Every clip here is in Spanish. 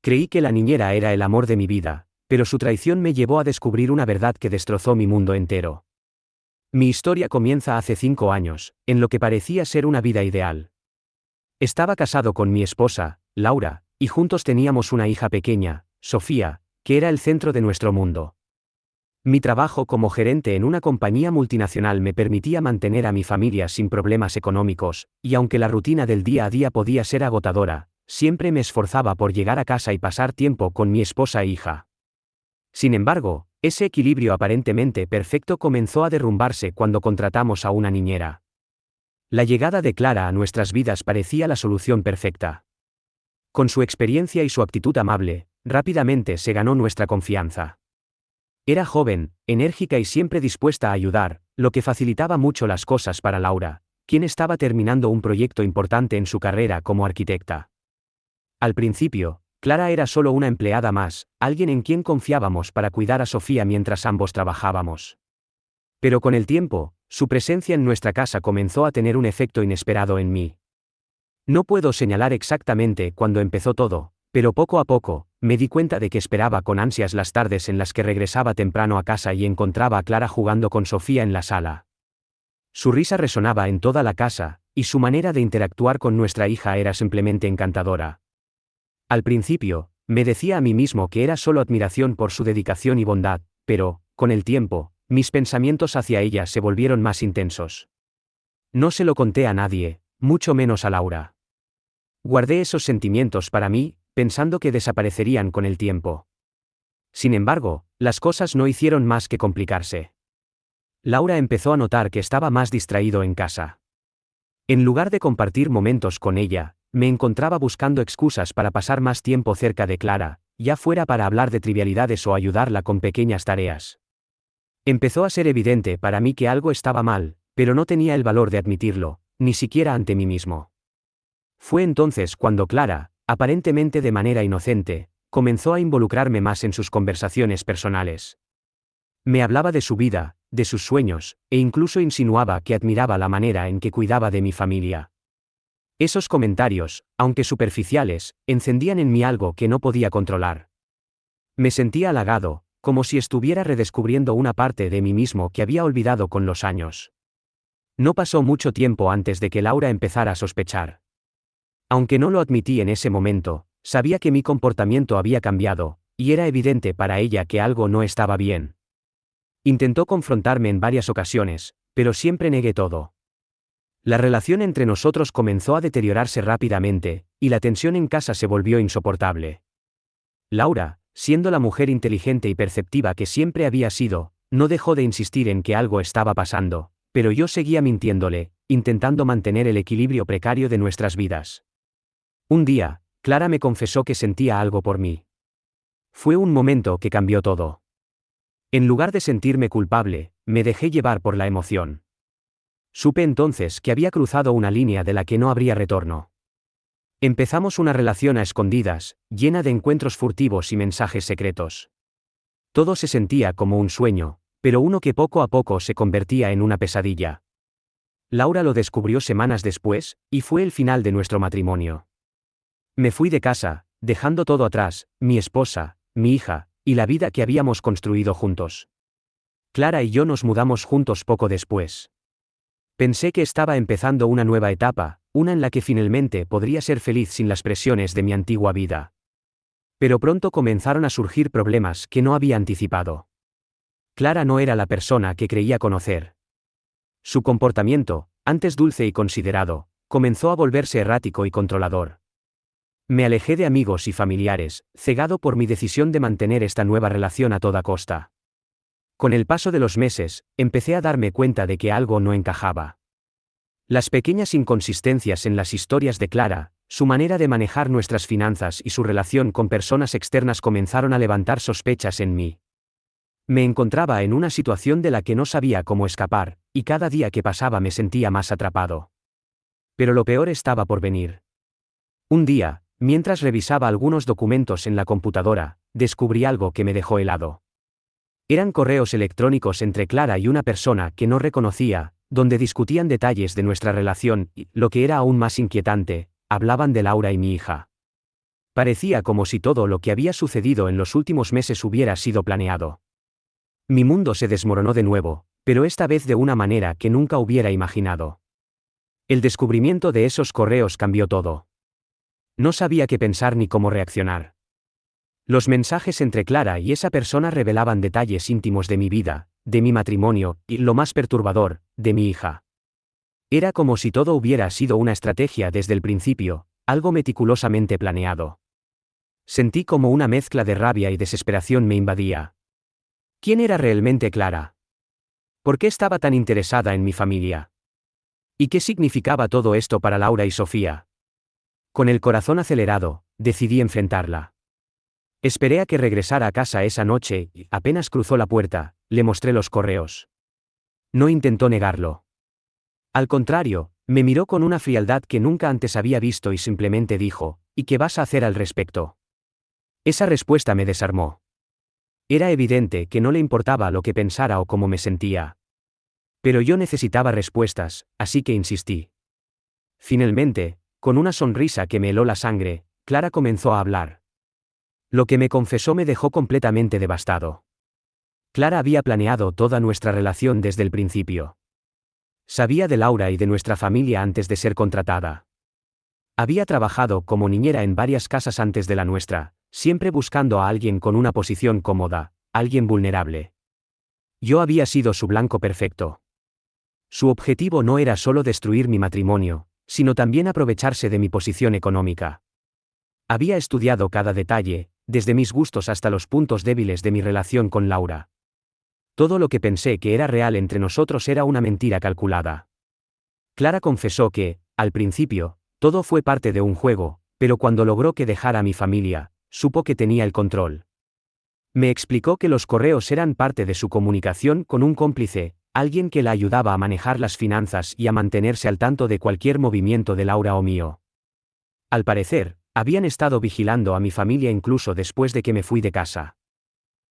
Creí que la niñera era el amor de mi vida, pero su traición me llevó a descubrir una verdad que destrozó mi mundo entero. Mi historia comienza hace 5 años, en lo que parecía ser una vida ideal. Estaba casado con mi esposa, Laura, y juntos teníamos una hija pequeña, Sofía, que era el centro de nuestro mundo. Mi trabajo como gerente en una compañía multinacional me permitía mantener a mi familia sin problemas económicos, y aunque la rutina del día a día podía ser agotadora, siempre me esforzaba por llegar a casa y pasar tiempo con mi esposa e hija. Sin embargo, ese equilibrio aparentemente perfecto comenzó a derrumbarse cuando contratamos a una niñera. La llegada de Clara a nuestras vidas parecía la solución perfecta. Con su experiencia y su actitud amable, rápidamente se ganó nuestra confianza. Era joven, enérgica y siempre dispuesta a ayudar, lo que facilitaba mucho las cosas para Laura, quien estaba terminando un proyecto importante en su carrera como arquitecta. Al principio, Clara era solo una empleada más, alguien en quien confiábamos para cuidar a Sofía mientras ambos trabajábamos. Pero con el tiempo, su presencia en nuestra casa comenzó a tener un efecto inesperado en mí. No puedo señalar exactamente cuándo empezó todo, pero poco a poco, me di cuenta de que esperaba con ansias las tardes en las que regresaba temprano a casa y encontraba a Clara jugando con Sofía en la sala. Su risa resonaba en toda la casa, y su manera de interactuar con nuestra hija era simplemente encantadora. Al principio, me decía a mí mismo que era solo admiración por su dedicación y bondad, pero, con el tiempo, mis pensamientos hacia ella se volvieron más intensos. No se lo conté a nadie, mucho menos a Laura. Guardé esos sentimientos para mí, pensando que desaparecerían con el tiempo. Sin embargo, las cosas no hicieron más que complicarse. Laura empezó a notar que estaba más distraído en casa. En lugar de compartir momentos con ella, me encontraba buscando excusas para pasar más tiempo cerca de Clara, ya fuera para hablar de trivialidades o ayudarla con pequeñas tareas. Empezó a ser evidente para mí que algo estaba mal, pero no tenía el valor de admitirlo, ni siquiera ante mí mismo. Fue entonces cuando Clara, aparentemente de manera inocente, comenzó a involucrarme más en sus conversaciones personales. Me hablaba de su vida, de sus sueños, e incluso insinuaba que admiraba la manera en que cuidaba de mi familia. Esos comentarios, aunque superficiales, encendían en mí algo que no podía controlar. Me sentía halagado, como si estuviera redescubriendo una parte de mí mismo que había olvidado con los años. No pasó mucho tiempo antes de que Laura empezara a sospechar. Aunque no lo admití en ese momento, sabía que mi comportamiento había cambiado, y era evidente para ella que algo no estaba bien. Intentó confrontarme en varias ocasiones, pero siempre negué todo. La relación entre nosotros comenzó a deteriorarse rápidamente, y la tensión en casa se volvió insoportable. Laura, siendo la mujer inteligente y perceptiva que siempre había sido, no dejó de insistir en que algo estaba pasando, pero yo seguía mintiéndole, intentando mantener el equilibrio precario de nuestras vidas. Un día, Clara me confesó que sentía algo por mí. Fue un momento que cambió todo. En lugar de sentirme culpable, me dejé llevar por la emoción. Supe entonces que había cruzado una línea de la que no habría retorno. Empezamos una relación a escondidas, llena de encuentros furtivos y mensajes secretos. Todo se sentía como un sueño, pero uno que poco a poco se convertía en una pesadilla. Laura lo descubrió semanas después, y fue el final de nuestro matrimonio. Me fui de casa, dejando todo atrás, mi esposa, mi hija, y la vida que habíamos construido juntos. Clara y yo nos mudamos juntos poco después. Pensé que estaba empezando una nueva etapa, una en la que finalmente podría ser feliz sin las presiones de mi antigua vida. Pero pronto comenzaron a surgir problemas que no había anticipado. Clara no era la persona que creía conocer. Su comportamiento, antes dulce y considerado, comenzó a volverse errático y controlador. Me alejé de amigos y familiares, cegado por mi decisión de mantener esta nueva relación a toda costa. Con el paso de los meses, empecé a darme cuenta de que algo no encajaba. Las pequeñas inconsistencias en las historias de Clara, su manera de manejar nuestras finanzas y su relación con personas externas comenzaron a levantar sospechas en mí. Me encontraba en una situación de la que no sabía cómo escapar, y cada día que pasaba me sentía más atrapado. Pero lo peor estaba por venir. Un día, mientras revisaba algunos documentos en la computadora, descubrí algo que me dejó helado. Eran correos electrónicos entre Clara y una persona que no reconocía, donde discutían detalles de nuestra relación y, lo que era aún más inquietante, hablaban de Laura y mi hija. Parecía como si todo lo que había sucedido en los últimos meses hubiera sido planeado. Mi mundo se desmoronó de nuevo, pero esta vez de una manera que nunca hubiera imaginado. El descubrimiento de esos correos cambió todo. No sabía qué pensar ni cómo reaccionar. Los mensajes entre Clara y esa persona revelaban detalles íntimos de mi vida, de mi matrimonio, y, lo más perturbador, de mi hija. Era como si todo hubiera sido una estrategia desde el principio, algo meticulosamente planeado. Sentí como una mezcla de rabia y desesperación me invadía. ¿Quién era realmente Clara? ¿Por qué estaba tan interesada en mi familia? ¿Y qué significaba todo esto para Laura y Sofía? Con el corazón acelerado, decidí enfrentarla. Esperé a que regresara a casa esa noche y, apenas cruzó la puerta, le mostré los correos. No intentó negarlo. Al contrario, me miró con una frialdad que nunca antes había visto y simplemente dijo, ¿y qué vas a hacer al respecto? Esa respuesta me desarmó. Era evidente que no le importaba lo que pensara o cómo me sentía. Pero yo necesitaba respuestas, así que insistí. Finalmente, con una sonrisa que me heló la sangre, Clara comenzó a hablar. Lo que me confesó me dejó completamente devastado. Clara había planeado toda nuestra relación desde el principio. Sabía de Laura y de nuestra familia antes de ser contratada. Había trabajado como niñera en varias casas antes de la nuestra, siempre buscando a alguien con una posición cómoda, alguien vulnerable. Yo había sido su blanco perfecto. Su objetivo no era solo destruir mi matrimonio, sino también aprovecharse de mi posición económica. Había estudiado cada detalle, desde mis gustos hasta los puntos débiles de mi relación con Laura. Todo lo que pensé que era real entre nosotros era una mentira calculada. Clara confesó que, al principio, todo fue parte de un juego, pero cuando logró que dejara a mi familia, supo que tenía el control. Me explicó que los correos eran parte de su comunicación con un cómplice, alguien que la ayudaba a manejar las finanzas y a mantenerse al tanto de cualquier movimiento de Laura o mío. Al parecer, habían estado vigilando a mi familia incluso después de que me fui de casa.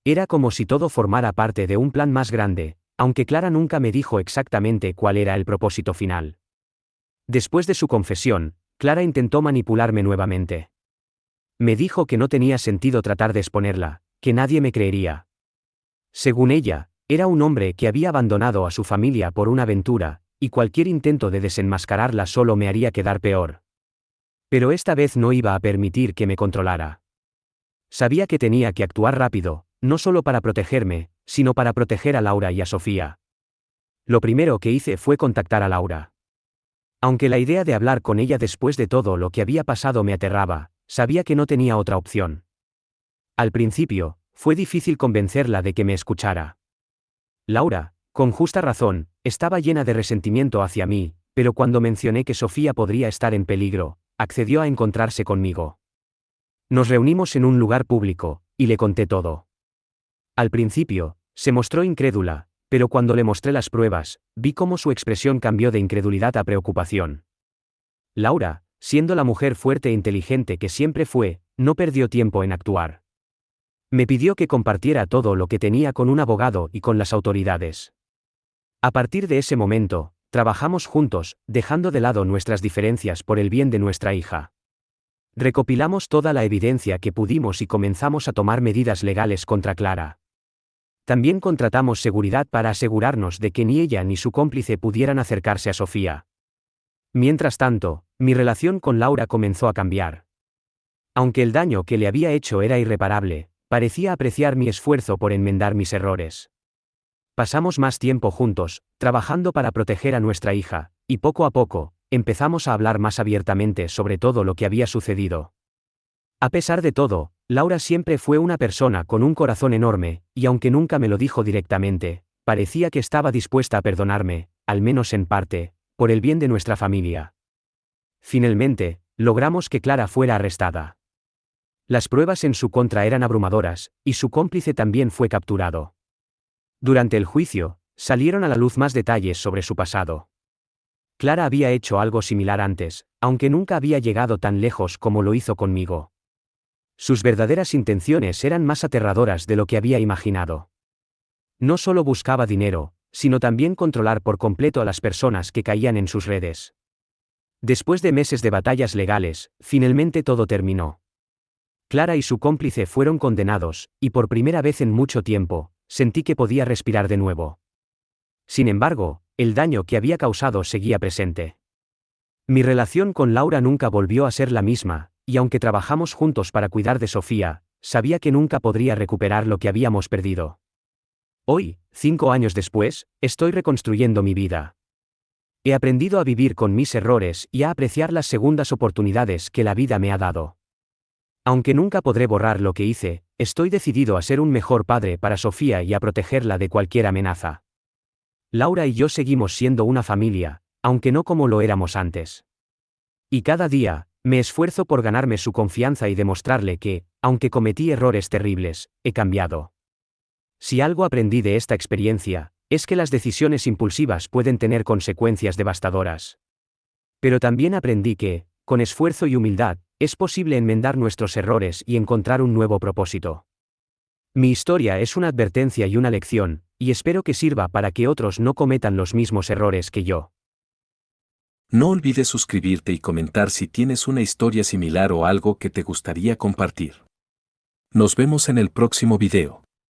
Era como si todo formara parte de un plan más grande, aunque Clara nunca me dijo exactamente cuál era el propósito final. Después de su confesión, Clara intentó manipularme nuevamente. Me dijo que no tenía sentido tratar de exponerla, que nadie me creería. Según ella, era un hombre que había abandonado a su familia por una aventura, y cualquier intento de desenmascararla solo me haría quedar peor. Pero esta vez no iba a permitir que me controlara. Sabía que tenía que actuar rápido, no solo para protegerme, sino para proteger a Laura y a Sofía. Lo primero que hice fue contactar a Laura. Aunque la idea de hablar con ella después de todo lo que había pasado me aterraba, sabía que no tenía otra opción. Al principio, fue difícil convencerla de que me escuchara. Laura, con justa razón, estaba llena de resentimiento hacia mí, pero cuando mencioné que Sofía podría estar en peligro, accedió a encontrarse conmigo. Nos reunimos en un lugar público, y le conté todo. Al principio, se mostró incrédula, pero cuando le mostré las pruebas, vi cómo su expresión cambió de incredulidad a preocupación. Laura, siendo la mujer fuerte e inteligente que siempre fue, no perdió tiempo en actuar. Me pidió que compartiera todo lo que tenía con un abogado y con las autoridades. A partir de ese momento, trabajamos juntos, dejando de lado nuestras diferencias por el bien de nuestra hija. Recopilamos toda la evidencia que pudimos y comenzamos a tomar medidas legales contra Clara. También contratamos seguridad para asegurarnos de que ni ella ni su cómplice pudieran acercarse a Sofía. Mientras tanto, mi relación con Laura comenzó a cambiar. Aunque el daño que le había hecho era irreparable, parecía apreciar mi esfuerzo por enmendar mis errores. Pasamos más tiempo juntos, trabajando para proteger a nuestra hija, y poco a poco, empezamos a hablar más abiertamente sobre todo lo que había sucedido. A pesar de todo, Laura siempre fue una persona con un corazón enorme, y aunque nunca me lo dijo directamente, parecía que estaba dispuesta a perdonarme, al menos en parte, por el bien de nuestra familia. Finalmente, logramos que Clara fuera arrestada. Las pruebas en su contra eran abrumadoras, y su cómplice también fue capturado. Durante el juicio, salieron a la luz más detalles sobre su pasado. Clara había hecho algo similar antes, aunque nunca había llegado tan lejos como lo hizo conmigo. Sus verdaderas intenciones eran más aterradoras de lo que había imaginado. No solo buscaba dinero, sino también controlar por completo a las personas que caían en sus redes. Después de meses de batallas legales, finalmente todo terminó. Clara y su cómplice fueron condenados, y por primera vez en mucho tiempo, sentí que podía respirar de nuevo. Sin embargo, el daño que había causado seguía presente. Mi relación con Laura nunca volvió a ser la misma, y aunque trabajamos juntos para cuidar de Sofía, sabía que nunca podría recuperar lo que habíamos perdido. Hoy, 5 años después, estoy reconstruyendo mi vida. He aprendido a vivir con mis errores y a apreciar las segundas oportunidades que la vida me ha dado. Aunque nunca podré borrar lo que hice, estoy decidido a ser un mejor padre para Sofía y a protegerla de cualquier amenaza. Laura y yo seguimos siendo una familia, aunque no como lo éramos antes. Y cada día, me esfuerzo por ganarme su confianza y demostrarle que, aunque cometí errores terribles, he cambiado. Si algo aprendí de esta experiencia, es que las decisiones impulsivas pueden tener consecuencias devastadoras. Pero también aprendí que, con esfuerzo y humildad, es posible enmendar nuestros errores y encontrar un nuevo propósito. Mi historia es una advertencia y una lección, y espero que sirva para que otros no cometan los mismos errores que yo. No olvides suscribirte y comentar si tienes una historia similar o algo que te gustaría compartir. Nos vemos en el próximo video.